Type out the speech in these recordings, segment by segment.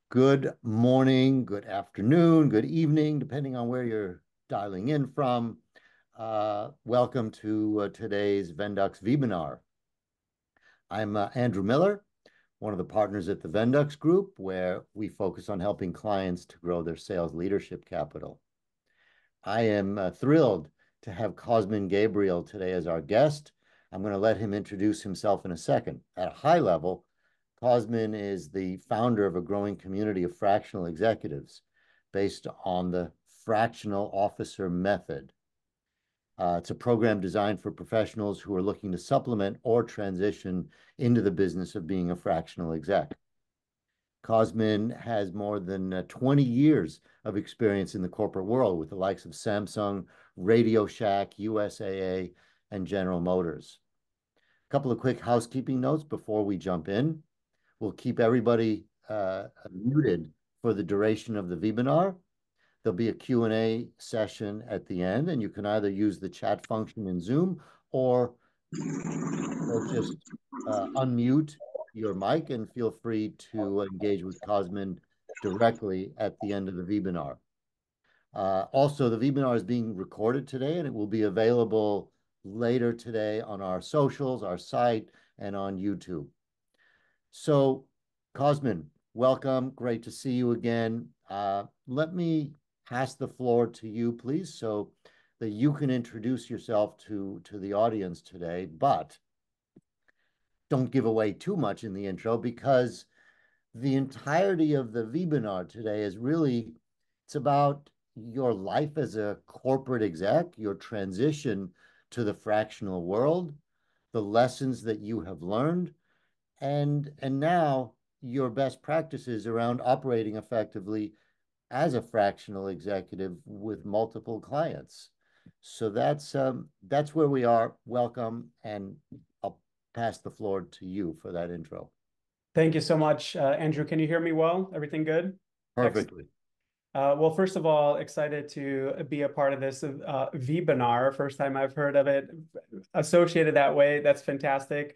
Good morning, good afternoon, good evening, depending on where you're dialing in from. Welcome to today's Vendux webinar. I'm Andrew Miller, one of the partners at the Vendux Group, where we focus on helping clients to grow their sales leadership capital. I am thrilled to have Cosmin Gabriel today as our guest. I'm going to let him introduce himself in a second. At a high level, Cosmin is the founder of a growing community of fractional executives based on the Fractional Officer Method. It's a program designed for professionals who are looking to supplement or transition into the business of being a fractional exec. Cosmin has more than 20 years of experience in the corporate world with the likes of Samsung, Radio Shack, USAA, and General Motors. A couple of quick housekeeping notes before we jump in. We'll keep everybody muted for the duration of the webinar. There'll be a Q&A session at the end, and you can either use the chat function in Zoom or just unmute your mic and feel free to engage with Cosmin directly at the end of the webinar. Also, the webinar is being recorded today, and it will be available later today on our socials, our site, and on YouTube. So, Cosmin, welcome. Great to see you again. Let me pass the floor to you, please, so that you can introduce yourself to the audience today, but don't give away too much in the intro, because the entirety of the webinar today is really, it's about your life as a corporate exec, your transition to the fractional world, the lessons that you have learned, and now your best practices around operating effectively as a fractional executive with multiple clients. So that's where we are. Welcome, and I'll pass the floor to you for that intro. Thank you so much, Andrew. Can you hear me well? Everything good? Perfectly. Well, first of all, excited to be a part of this webinar. First time I've heard of it associated that way. That's fantastic.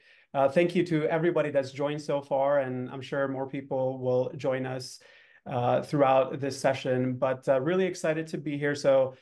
Thank you to everybody that's joined so far, and I'm sure more people will join us throughout this session. But really excited to be here. So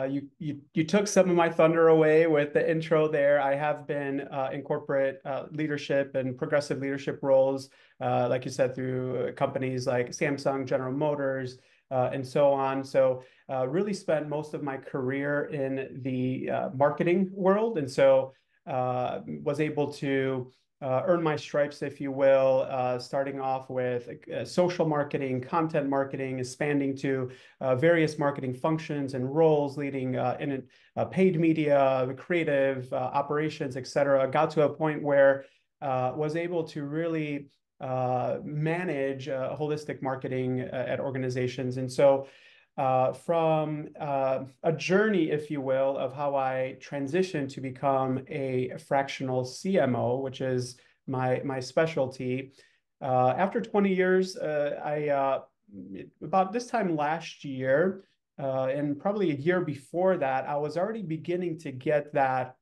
you took some of my thunder away with the intro there. I have been in corporate leadership and progressive leadership roles, like you said, through companies like Samsung, General Motors, and so on. So really spent most of my career in the marketing world. And so was able to earn my stripes, if you will, starting off with social marketing, content marketing, expanding to various marketing functions and roles, leading in paid media, creative operations, et cetera. Got to a point where was able to really manage holistic marketing at organizations. And so from a journey, if you will, of how I transitioned to become a fractional CMO, which is my specialty. After 20 years, about this time last year, and probably a year before that, I was already beginning to get that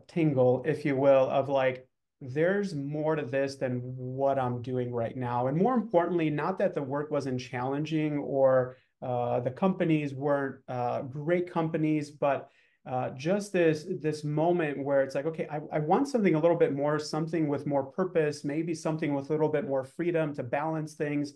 tingle, if you will, of like, there's more to this than what I'm doing right now. And more importantly, not that the work wasn't challenging or the companies weren't great companies, but just this moment where it's like, okay, I want something a little bit more, something with more purpose, maybe something with a little bit more freedom to balance things.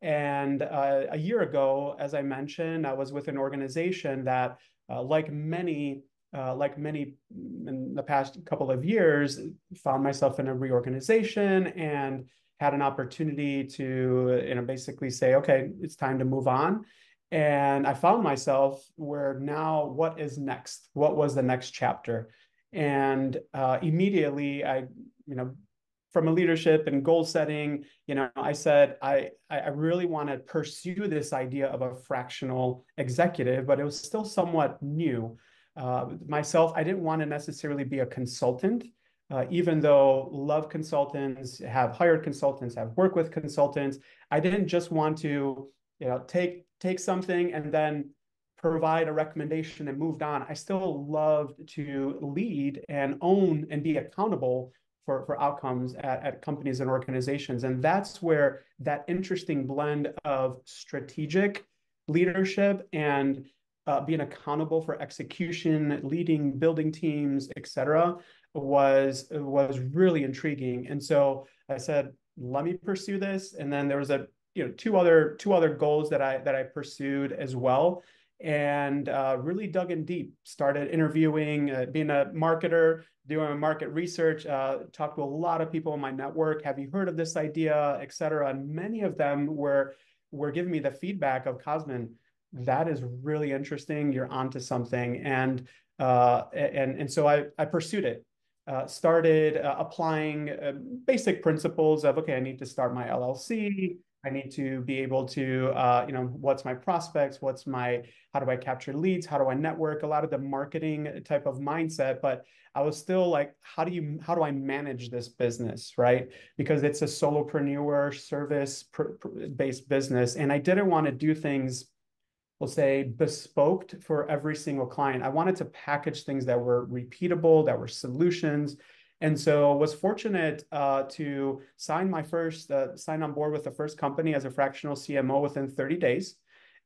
And a year ago, as I mentioned, I was with an organization that, like many in the past couple of years, found myself in a reorganization and had an opportunity to, basically say, okay, it's time to move on. And I found myself where now, what is next? What was the next chapter? And immediately from a leadership and goal setting, I said, I really want to pursue this idea of a fractional executive, but it was still somewhat new. Myself, I didn't want to necessarily be a consultant, even though love consultants, have hired consultants, have worked with consultants. I didn't just want to, take something and then provide a recommendation and moved on. I still loved to lead and own and be accountable for outcomes at companies and organizations. And that's where that interesting blend of strategic leadership and being accountable for execution, leading, building teams, et cetera, was really intriguing. And so I said, let me pursue this. And then there was two other goals that I pursued as well, and really dug in deep. Started interviewing, being a marketer, doing market research. Talked to a lot of people in my network. Have you heard of this idea, et cetera? And many of them were giving me the feedback of, Cosmin, that is really interesting. You're onto something. And so I pursued it. Started applying basic principles of, okay, I need to start my LLC. I need to be able to, what's my prospects? How do I capture leads? How do I network? A lot of the marketing type of mindset, but I was still like, how do I manage this business, right? Because it's a solopreneur service-based business. And I didn't want to do things, we'll say, bespoke for every single client. I wanted to package things that were repeatable, that were solutions. And so was fortunate to sign on board with the first company as a fractional CMO within 30 days.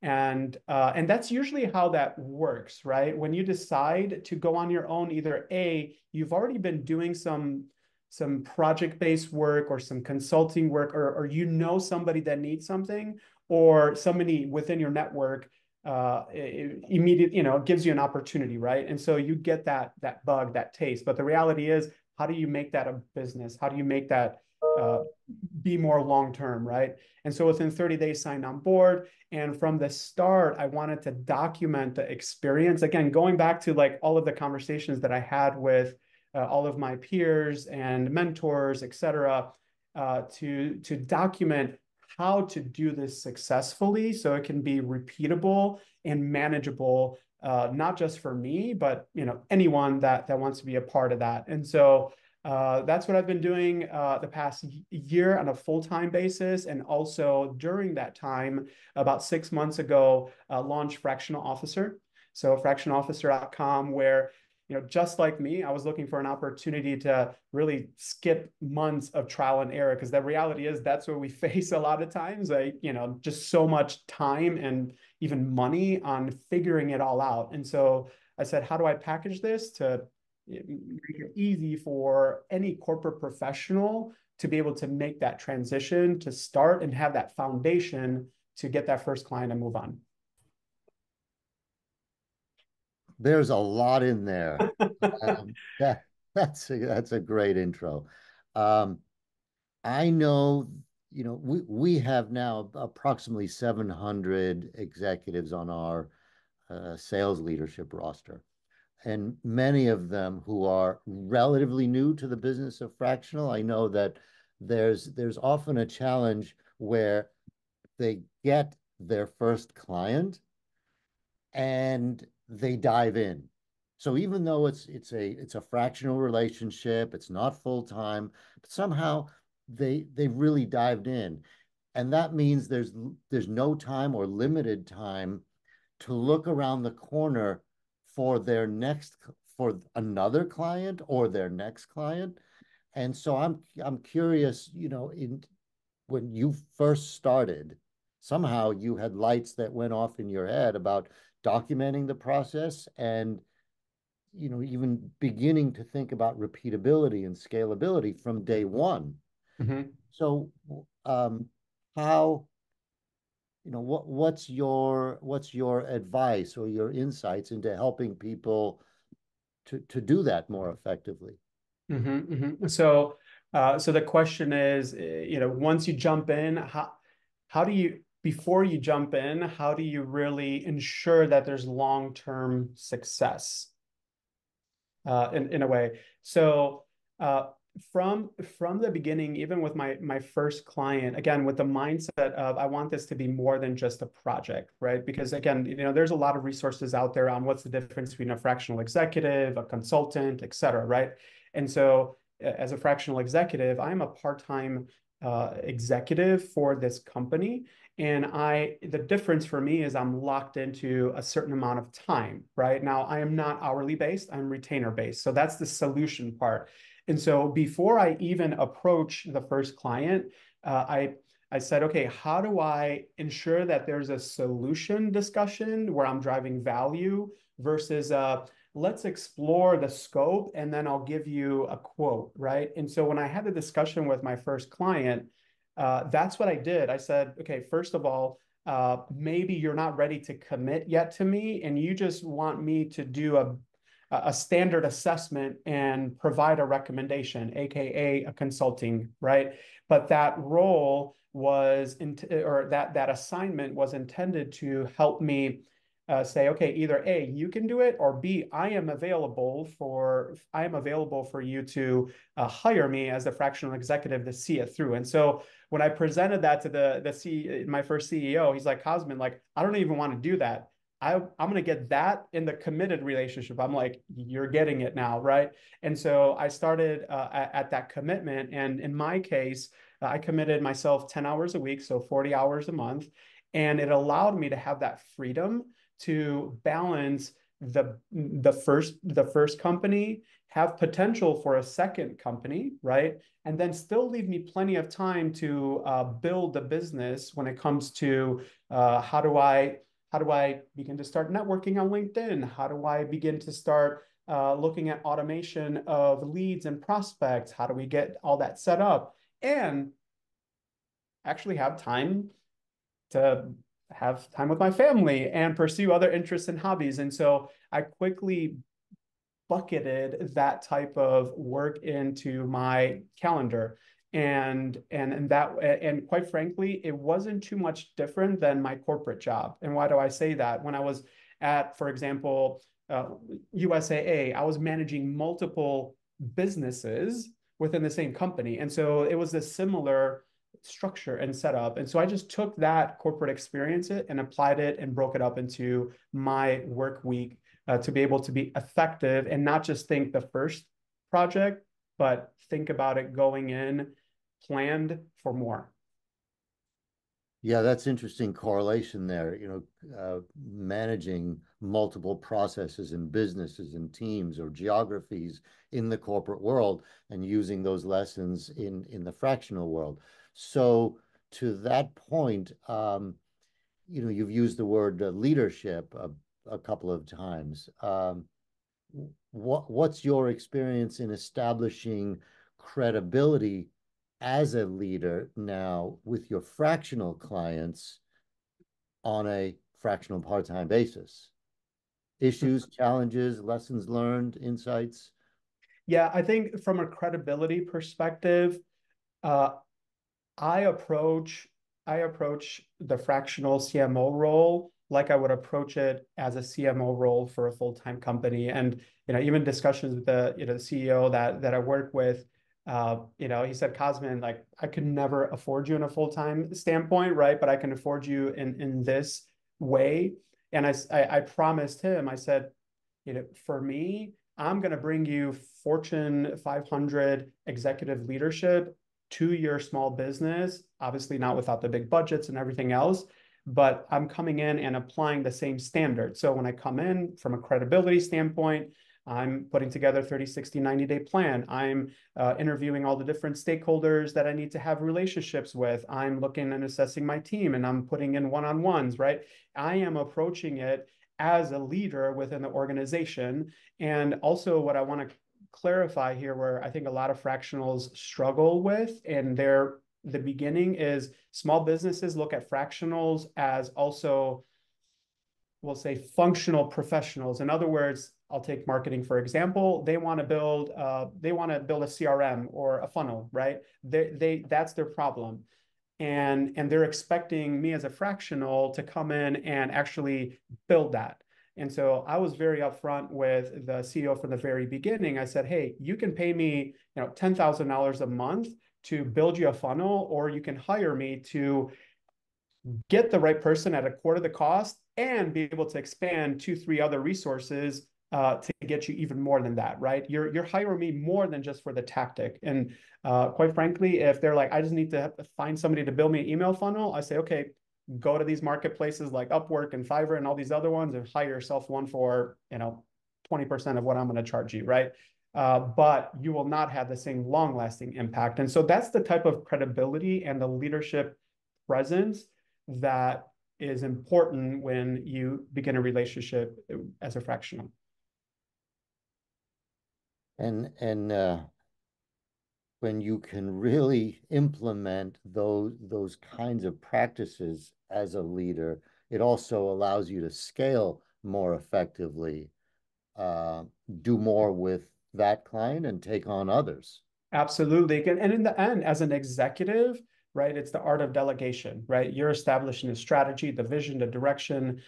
And that's usually how that works, right? When you decide to go on your own, either A, you've already been doing some project-based work or some consulting work, or somebody that needs something, or somebody within your network immediate, gives you an opportunity, right? And so you get that bug, that taste. But the reality is, how do you make that a business? How do you make that be more long-term, right? And so within 30 days, signed on board. And from the start, I wanted to document the experience. Again, going back to like all of the conversations that I had with all of my peers and mentors, et cetera, to document how to do this successfully so it can be repeatable and manageable, not just for me, but anyone that wants to be a part of that. And so that's what I've been doing the past year on a full-time basis. And also during that time, about 6 months ago, launched Fractional Officer. So fractionalofficer.com, where just like me, I was looking for an opportunity to really skip months of trial and error, because the reality is that's what we face a lot of times. Just so much time and even money on figuring it all out. And so I said, how do I package this to make it easy for any corporate professional to be able to make that transition, to start and have that foundation to get that first client and move on? There's a lot in there. That's a great intro. Um, I know, we have now approximately 700 executives on our sales leadership roster, and many of them who are relatively new to the business of fractional. I know that there's often a challenge where they get their first client and they dive in. So even though it's a fractional relationship, it's not full time, but somehow they've really dived in, and that means there's no time or limited time to look around the corner for for another client or their next client. And so I'm curious, when you first started, somehow you had lights that went off in your head about documenting the process and even beginning to think about repeatability and scalability from day one. Mm-hmm. So how what's your advice or your insights into helping people to do that more effectively? Mm-hmm, mm-hmm. So the question is, once you jump in, how do you, before you jump in, how do you really ensure that there's long-term success in a way? So from the beginning, even with my first client, again, with the mindset of, I want this to be more than just a project, right? Because again, there's a lot of resources out there on what's the difference between a fractional executive, a consultant, et cetera, right? And so as a fractional executive, I'm a part-time executive for this company. And the difference for me is I'm locked into a certain amount of time, right? Now, I am not hourly based, I'm retainer based. So that's the solution part. And so before I even approach the first client, I said, okay, how do I ensure that there's a solution discussion where I'm driving value versus let's explore the scope and then I'll give you a quote, right? And so when I had the discussion with my first client, that's what I did. I said, okay, first of all, maybe you're not ready to commit yet to me, and you just want me to do a standard assessment and provide a recommendation, aka a consulting, right? But that role was or that assignment was intended to help me say, okay, either A, you can do it, or B, I am available for you to hire me as a fractional executive to see it through. And so when I presented that to my first CEO, he's like, Cosmin, like, I don't even want to do that. I'm going to get that in the committed relationship. I'm like, you're getting it now, right? And so I started at that commitment. And in my case, I committed myself 10 hours a week, so 40 hours a month. And it allowed me to have that freedom to balance the first company, have potential for a second company, right? And then still leave me plenty of time to build the business when it comes to how do I begin to start networking on LinkedIn? How do I begin to start looking at automation of leads and prospects? How do we get all that set up? And actually have time to have time with my family and pursue other interests and hobbies. And so I quickly bucketed that type of work into my calendar. And quite frankly, it wasn't too much different than my corporate job. And why do I say that? When I was at, for example, USAA, I was managing multiple businesses within the same company. And so it was a similar structure and setup. And so I just took that corporate experience and applied it and broke it up into my work week to be able to be effective and not just think the first project, but think about it going in planned for more. Yeah, that's interesting correlation there. Managing multiple processes and businesses and teams or geographies in the corporate world and using those lessons in the fractional world. So to that point, you've used the word leadership a couple of times. What's your experience in establishing credibility as a leader now with your fractional clients on a fractional part-time basis? Issues, challenges, lessons learned, insights? Yeah, I think from a credibility perspective, uh, I approach I approach the fractional CMO role like I would approach it as a CMO role for a full-time company. And even discussions with the CEO that I work with, he said, Cosmin, like I could never afford you in a full-time standpoint, right? But I can afford you in this way. And I promised him, I said, for me, I'm going to bring you Fortune 500 executive leadership to your small business, obviously not without the big budgets and everything else, but I'm coming in and applying the same standard. So when I come in from a credibility standpoint, I'm putting together 30, 60, 90-day plan. I'm interviewing all the different stakeholders that I need to have relationships with. I'm looking and assessing my team and I'm putting in one-on-ones, right? I am approaching it as a leader within the organization. And also what I want to clarify here, where I think a lot of fractionals struggle with, and the beginning is small businesses look at fractionals as also, we'll say, functional professionals. In other words, I'll take marketing for example. They want to build a CRM or a funnel, right? That's their problem. And they're expecting me as a fractional to come in and actually build that. And so I was very upfront with the CEO from the very beginning. I said, hey, you can pay me, $10,000 a month to build you a funnel, or you can hire me to get the right person at a quarter the cost and be able to expand 2, 3 other resources to get you even more than that, right? You're hiring me more than just for the tactic. And quite frankly, if they're like, I just need to find somebody to build me an email funnel, I say, okay, go to these marketplaces like Upwork and Fiverr and all these other ones and hire yourself one for 20% of what I'm going to charge you, right? but you will not have the same long-lasting impact. And so that's the type of credibility and the leadership presence that is important when you begin a relationship as a fractional. And when you can really implement those kinds of practices as a leader, it also allows you to scale more effectively, do more with that client and take on others. Absolutely. And in the end, as an executive, right, it's the art of delegation, right? You're establishing a strategy, the vision, the direction.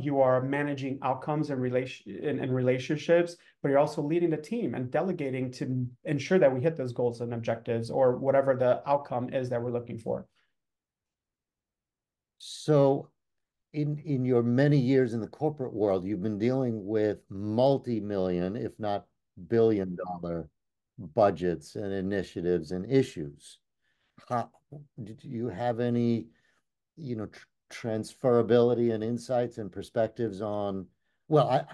You are managing outcomes and relationships, but you're also leading the team and delegating to ensure that we hit those goals and objectives or whatever the outcome is that we're looking for. So in your many years in the corporate world, you've been dealing with multi-million, if not billion-dollar budgets and initiatives and issues. How did you have any, transferability and insights and perspectives on, well,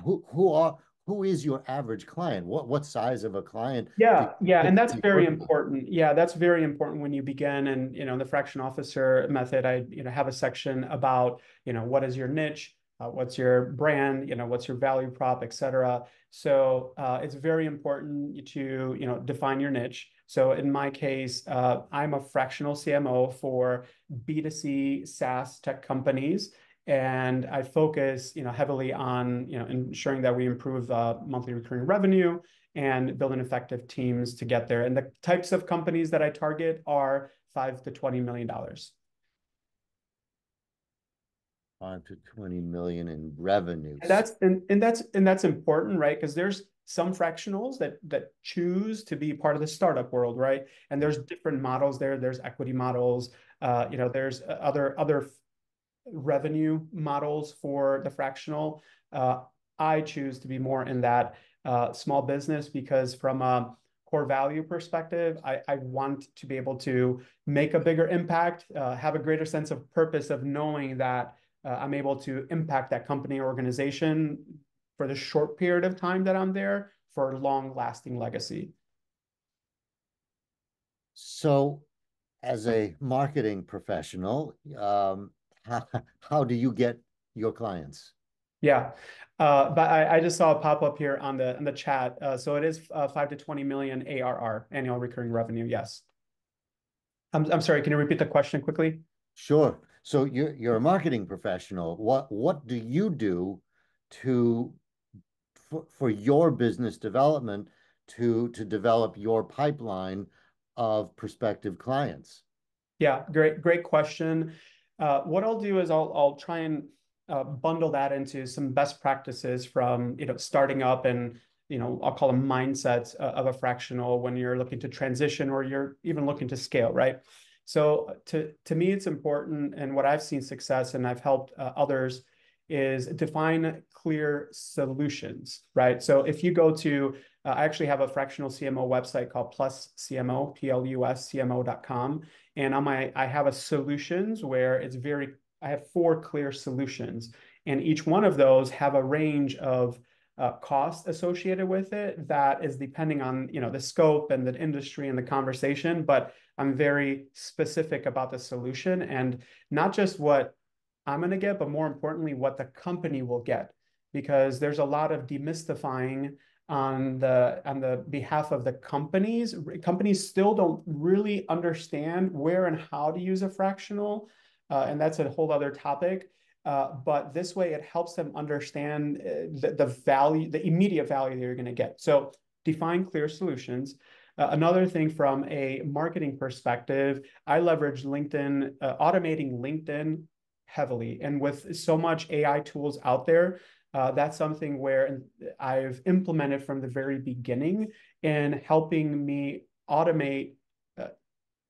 who is your average client? What size of a client do Yeah, you yeah, and that's typically very work with? important. Yeah, that's very important when you begin. And the Fractional Officer Method, I have a section about what is your niche, what's your brand, what's your value prop, et cetera. So it's very important to define your niche. So in my case, I'm a fractional CMO for B2C SaaS tech companies. And I focus, heavily on, ensuring that we improve monthly recurring revenue and building effective teams to get there. And the types of companies that I target are $5 to $20 million. 5 to 20 million in revenues. And that's important, right? Because there's some fractionals that choose to be part of the startup world, right? And there's different models there. There's equity models. There's other revenue models for the fractional. I choose to be more in that small business because from a core value perspective, I want to be able to make a bigger impact, have a greater sense of purpose of knowing that I'm able to impact that company or organization for the short period of time that I'm there for long lasting legacy. So, as a marketing professional, how, how do you get your clients? Yeah. But I just saw a pop up here on the chat. So it is 5 to 20 million ARR, annual recurring revenue. Yes. I'm sorry. Can you repeat the question quickly? Sure. So you're a marketing professional. What do you do to for your business development to develop your pipeline of prospective clients? Yeah, great question. What I'll do is I'll try and bundle that into some best practices from starting up and I'll call them mindsets of a fractional when you're looking to transition or you're even looking to scale, right? So to me, it's important, and what I've seen success and I've helped others is define clear solutions, right? So if you go to I actually have a fractional CMO website called Plus CMO, PLUSCMO.com. And I have a solutions where I have 4 clear solutions. And each one of those have a range of cost associated with it that is depending on, the scope and the industry and the conversation. But I'm very specific about the solution and not just what I'm going to get, but more importantly, what the company will get. Because there's a lot of demystifying on the behalf of the companies. Companies still don't really understand where and how to use a fractional, and that's a whole other topic. But this way, it helps them understand the value, the immediate value they're going to get. So define clear solutions. Another thing from a marketing perspective, I leverage LinkedIn, automating LinkedIn heavily, and with so much AI tools out there. That's something where I've implemented from the very beginning in helping me automate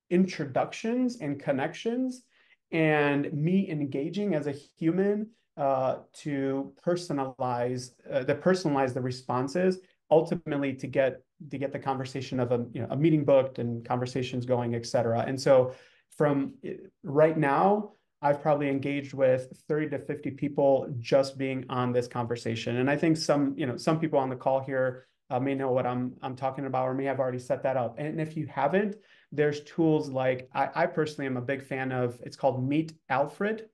introductions and connections and me engaging as a human to personalize the responses ultimately to get the conversation of a meeting booked and conversations going, et cetera. And so from right now, I've probably engaged with 30 to 50 people just being on this conversation. And I think some people on the call here may know what I'm talking about or may have already set that up. And if you haven't, there's tools like I personally am a big fan of. It's called Meet Alfred,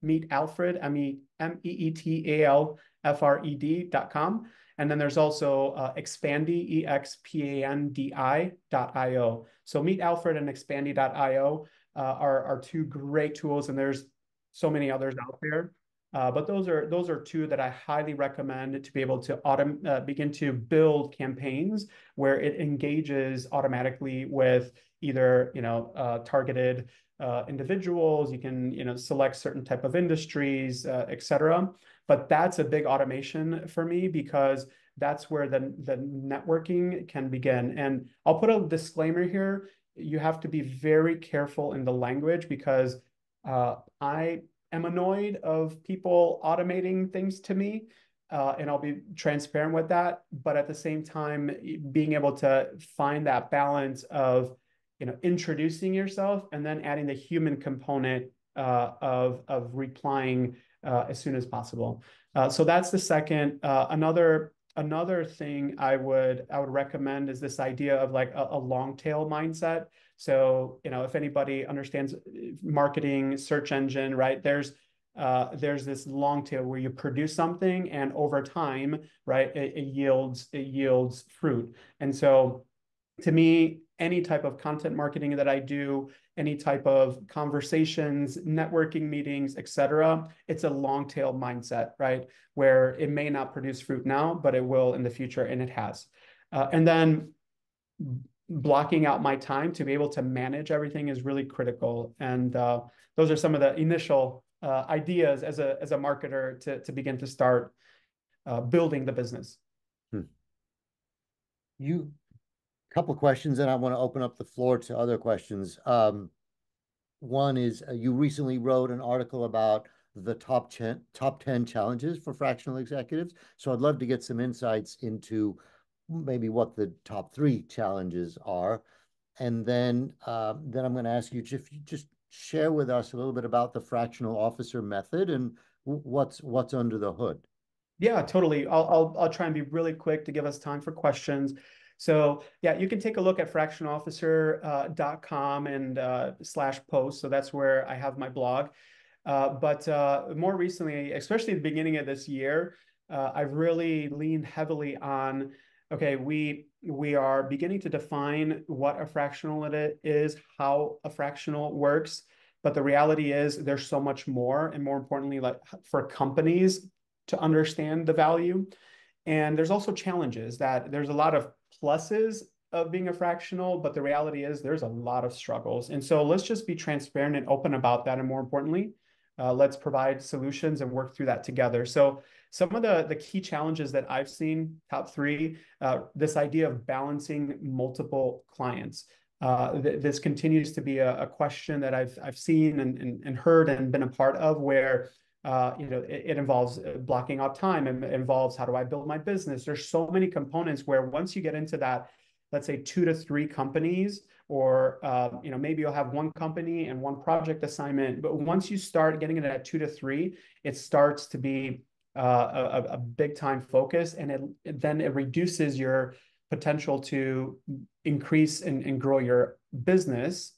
MEETALFRED.com. And then there's also Expandi, EXPANDI.io. So Meet Alfred and Expandi.io are two great tools, and there's so many others out there. But those are two that I highly recommend to be able to begin to build campaigns where it engages automatically with either targeted individuals. You can select certain type of industries, etc. But that's a big automation for me because that's where the networking can begin. And I'll put a disclaimer here. You have to be very careful in the language because I am annoyed of people automating things to me. And I'll be transparent with that. But at the same time, being able to find that balance of introducing yourself and then adding the human component of replying as soon as possible. So that's the second. Another thing I would recommend is this idea of like a long tail mindset. So if anybody understands marketing, search engine, right? There's this long tail where you produce something and over time, right, it yields fruit. And so to me, any type of content marketing that I do, any type of conversations, networking meetings, etc., it's a long tail mindset, right? Where it may not produce fruit now, but it will in the future, and it has. And then blocking out my time to be able to manage everything is really critical. And those are some of the initial ideas as a marketer to begin to start building the business. You couple of questions, and I want to open up the floor to other questions. One is you recently wrote an article about the top 10 challenges for fractional executives. So I'd love to get some insights into maybe what the top 3 challenges are. And then I'm going to ask you if you just share with us a little bit about the fractional officer method and what's under the hood. Yeah, totally. I'll try and be really quick to give us time for questions. So yeah, you can take a look at fractionalofficer.com and /post. So that's where I have my blog. But more recently, especially at the beginning of this year, I've really leaned heavily on, okay, we are beginning to define what a fractional it is, how a fractional works. But the reality is there's so much more, and more importantly, like for companies to understand the value. And there's also challenges that there's a lot of pluses of being a fractional, but the reality is there's a lot of struggles. And so let's just be transparent and open about that. And more importantly, let's provide solutions and work through that together. So some of the key challenges that I've seen, top 3, this idea of balancing multiple clients. This continues to be a question that I've seen and heard and been a part of where it involves blocking out time, and it involves how do I build my business. There's so many components where once you get into that, let's say 2 to 3 companies, or maybe you'll have one company and one project assignment. But once you start getting into that 2 to 3, it starts to be a big time focus, and then it reduces your potential to increase and grow your business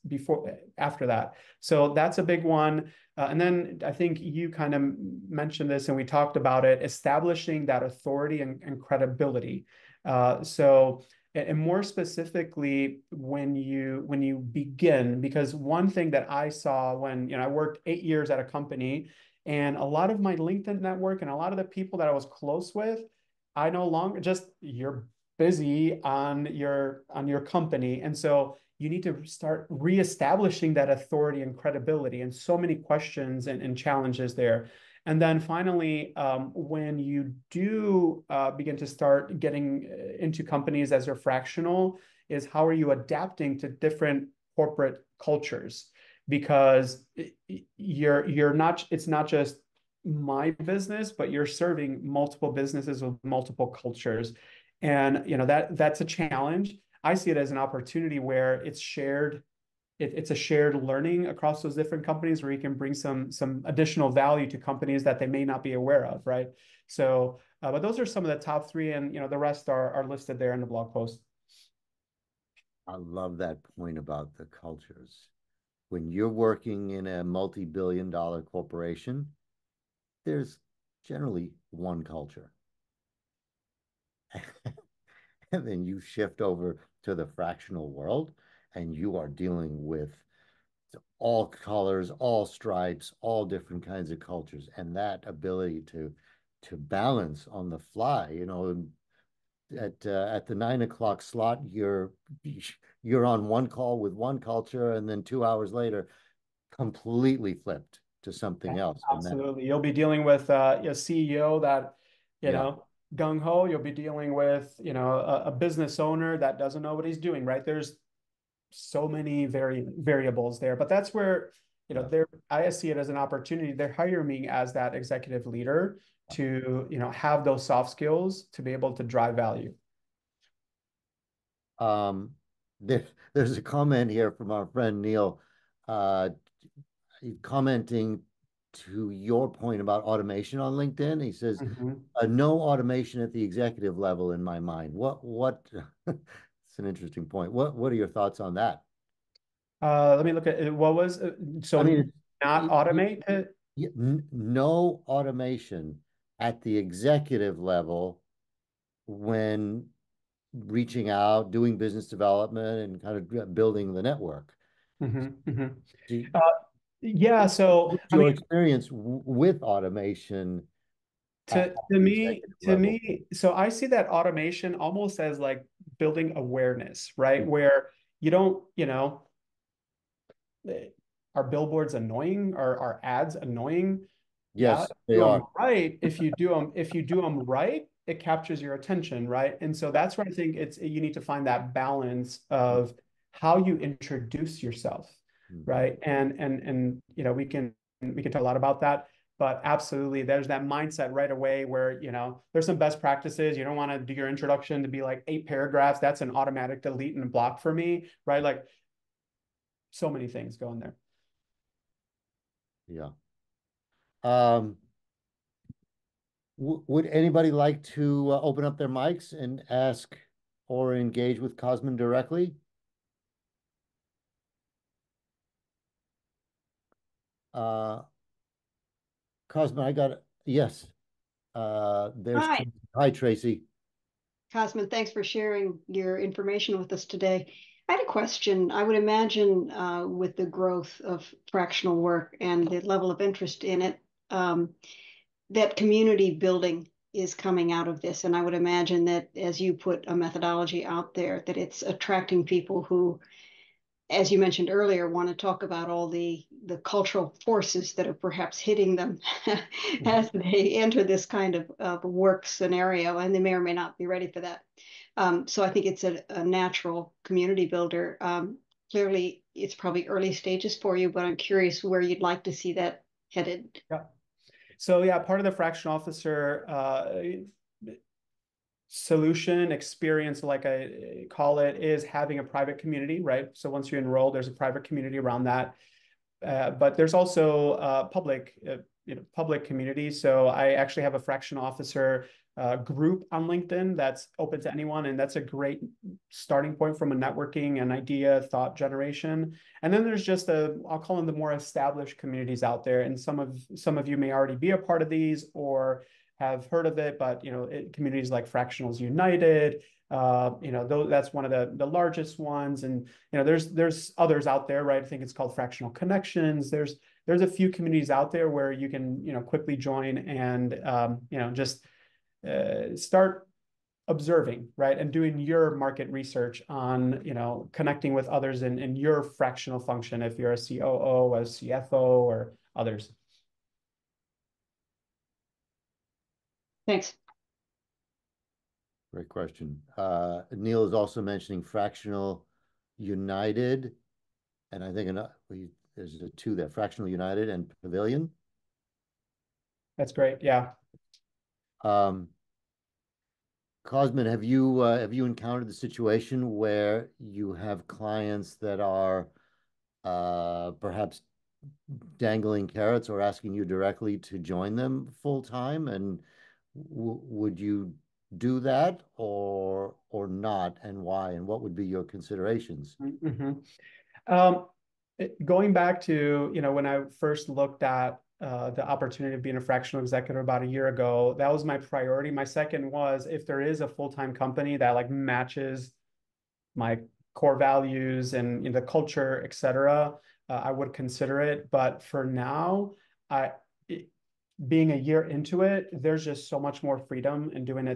after that. So that's a big one. And then I think you kind of mentioned this and we talked about it, establishing that authority and credibility. And more specifically, when you begin, because one thing that I saw when I worked 8 years at a company, and a lot of my LinkedIn network and a lot of the people that I was close with, I no longer just you're busy on your company, and so you need to start reestablishing that authority and credibility, and so many questions and challenges there. And then finally, when you do begin to start getting into companies as a fractional, is how are you adapting to different corporate cultures? Because you're not, it's not just my business, but you're serving multiple businesses with multiple cultures. And that's a challenge. I see it as an opportunity where it's shared. It's a shared learning across those different companies where you can bring some additional value to companies that they may not be aware of, right? So But those are some of the top three, and the rest are listed there in the blog post. I love that point about the cultures. When you're working in a multi-billion dollar corporation, there's generally one culture. And then you shift over to the fractional world and you are dealing with all colors, all stripes, all different kinds of cultures. And that ability to balance on the fly, at the 9 o'clock slot, you're on one call with one culture, and then 2 hours later, completely flipped to something else. And that, Absolutely. You'll be dealing with a CEO that, yeah, gung ho. You'll be dealing with, a business owner that doesn't know what he's doing, right? There's so many variables there, but that's where, yeah. I see it as an opportunity. They're hiring me as that executive leader to, have those soft skills to be able to drive value. Um, there's a comment here from our friend Neil, uh, commenting to your point about automation on LinkedIn. He says, Mhm. no automation at the executive level in my mind. It's an interesting point. What are your thoughts on that? Let me look at it. What was I so mean, not automate it? no automation at the executive level when reaching out, doing business development, and kind of building the network. Mhm, mhm. Do, Uh, yeah. So, what's I mean, your experience with automation at to the me, executive to level? me, so I see that automation almost as like building awareness, right? Where you don't, are billboards annoying? Are ads annoying? Yeah, Yes, they do them are. right. If you do them right, it captures your attention, right? And so that's where I think you need to find that balance of how you introduce yourself, Mhm. right? And we can talk a lot about that, but absolutely there's that mindset right away where, there's some best practices. You don't want to do your introduction to be like 8 paragraphs. That's an automatic delete and block for me, right? Like so many things go in there. Yeah. Um, would anybody like to open up their mics and ask or engage with Cosmin directly? Uh, Cosmin, I got it. Yes. There's Hi, Tracy. Hi, Tracy. Cosmin. Thanks for sharing your information with us today. I had a question. I would imagine with the growth of fractional work and the level of interest in it, that community building is coming out of this. And I would imagine that as you put a methodology out there, that it's attracting people who, as you mentioned earlier, want to talk about all the cultural forces that are perhaps hitting them as they enter this kind of work scenario, and they may or may not be ready for that. So I think it's a natural community builder. Clearly, it's probably early stages for you, but I'm curious where you'd like to see that headed. Yeah. So yeah, part of the fractional officer solution experience, like I call it, is having a private community, right? So once you enroll, there's a private community around that. But there's also public community. So I actually have a fractional officer group on LinkedIn that's open to anyone, and that's a great starting point from a networking and idea thought generation. And then there's just I'll call them the more established communities out there, and some of you may already be a part of these or have heard of it, but communities like Fractionals United, that's one of the largest ones, and there's others out there, right? I think it's called Fractional Connections. There's a few communities out there where you can quickly join and just start observing, right, and doing your market research on connecting with others in your fractional function if you're a COO, a CFO, or others. Thanks. Great question. Neil is also mentioning Fractional United, and I think there's a two there, Fractional United and Pavilion. That's great. Yeah. Um, Cosmin, have you encountered the situation where you have clients that are perhaps dangling carrots or asking you directly to join them full time? And would you do that or not, and why, and what would be your considerations? Mm-hmm. Um, Going back to, when I first looked at the opportunity of being a fractional executive about a year ago, that was my priority. My second was if there is a full-time company that like matches my core values and the culture, et cetera, I would consider it. But for now, I being a year into it, there's just so much more freedom in doing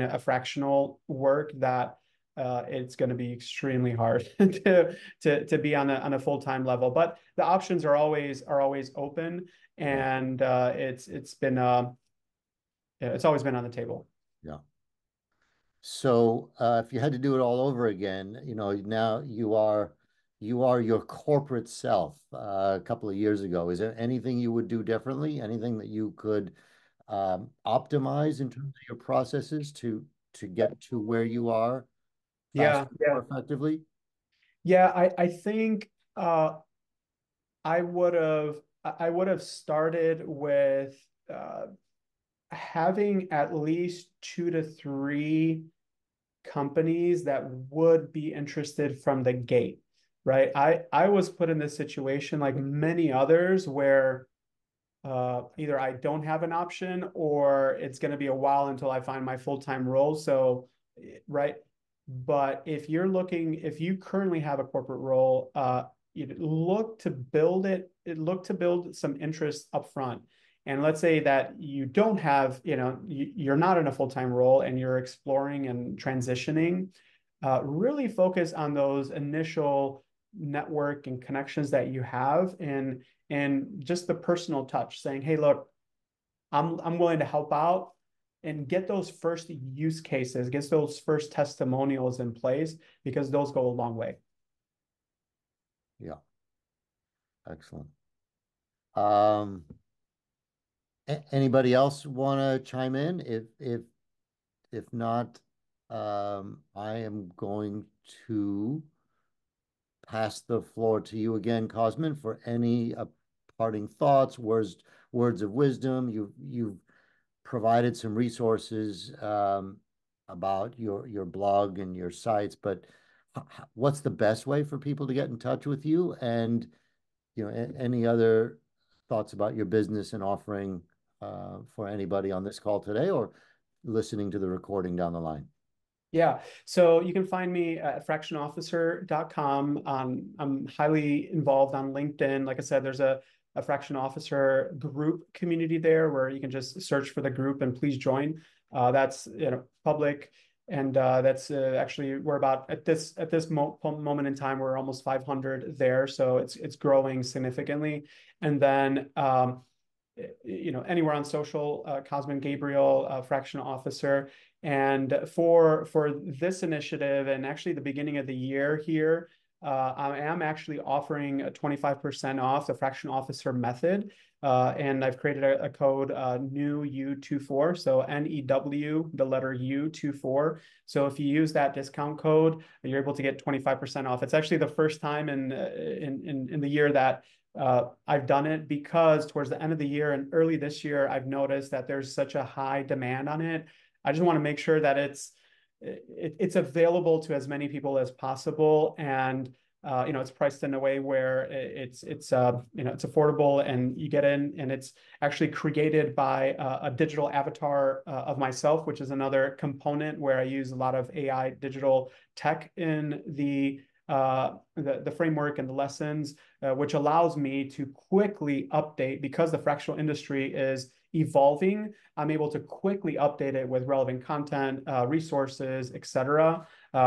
a fractional work that it's going to be extremely hard to be on a full-time level. But the options are always open, Yeah, and it's always been on the table. yeah. So, if you had to do it all over again, now you are your corporate self. A couple of years ago, is there anything you would do differently? Anything that you could optimize in terms of your processes to get to where you are Yeah, faster, yeah, more effectively? yeah. I think I would have started with having at least 2 to 3 companies that would be interested from the gate, right? I was put in this situation like many others where either I don't have an option or it's going to be a while until I find my full-time role. So, right. But if you currently have a corporate role, you look to build some interest up front. And let's say that you don't have, you're not in a full-time role and you're exploring and transitioning, really focus on those initial network and connections that you have and just the personal touch saying, hey, look, I'm willing to help out and get those first use cases, get those first testimonials in place because those go a long way. Yeah, excellent. Um, Anybody else want to chime in? If not, I am going to pass the floor to you again, Cosmin, for any parting thoughts, words of wisdom. You've provided some resources about your blog and your sites, but what's the best way for people to get in touch with you? And any other thoughts about your business and offering for anybody on this call today or listening to the recording down the line? Yeah. So you can find me at fractionalofficer.com. I'm highly involved on LinkedIn. Like I said, there's a fraction officer group community there where you can just search for the group and please join. That's public. And that's actually we're about at this moment in time we're almost 500 there, so it's growing significantly. And then anywhere on social, Cosmin Gabriel, fractional officer. And for this initiative, and actually the beginning of the year here, I am actually offering a 25% off the Fractional Officer Method. And I've created a code new U24, so NEW, the letter U24. So if you use that discount code, you're able to get 25% off. It's actually the first time in the year that I've done it, because towards the end of the year and early this year, I've noticed that there's such a high demand on it. I just want to make sure that it's available to as many people as possible, and it's priced in a way where it's affordable, and you get in, and it's actually created by a digital avatar of myself, which is another component where I use a lot of AI digital tech in the framework and the lessons, which allows me to quickly update because the fractional industry is evolving. I'm able to quickly update it with relevant content, resources, et cetera,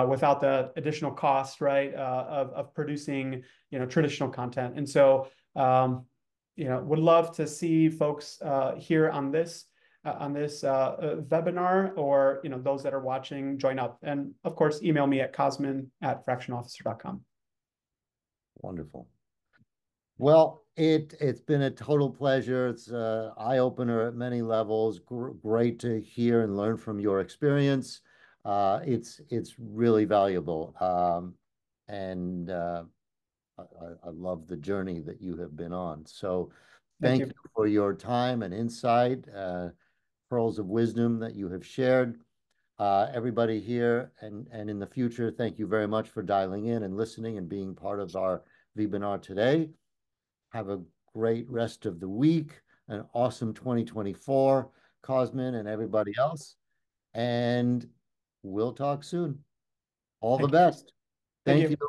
without the additional cost, right, of producing, traditional content. And so, would love to see folks here on this webinar, or those that are watching join up, and of course email me at cosmin@fractionalofficer.com. Wonderful. Well, it's been a total pleasure. It's an eye opener at many levels. Great to hear and learn from your experience. It's really valuable, and I love the journey that you have been on. So, Thank thank you. you for your time and insight. pearls of wisdom that you have shared. Everybody here and in the future, thank you very much for dialing in and listening and being part of our webinar today. Have a great rest of the week, an awesome 2024, Cosmin and everybody else. And we'll talk soon. All the Thank you. best. Thank Thank you. you.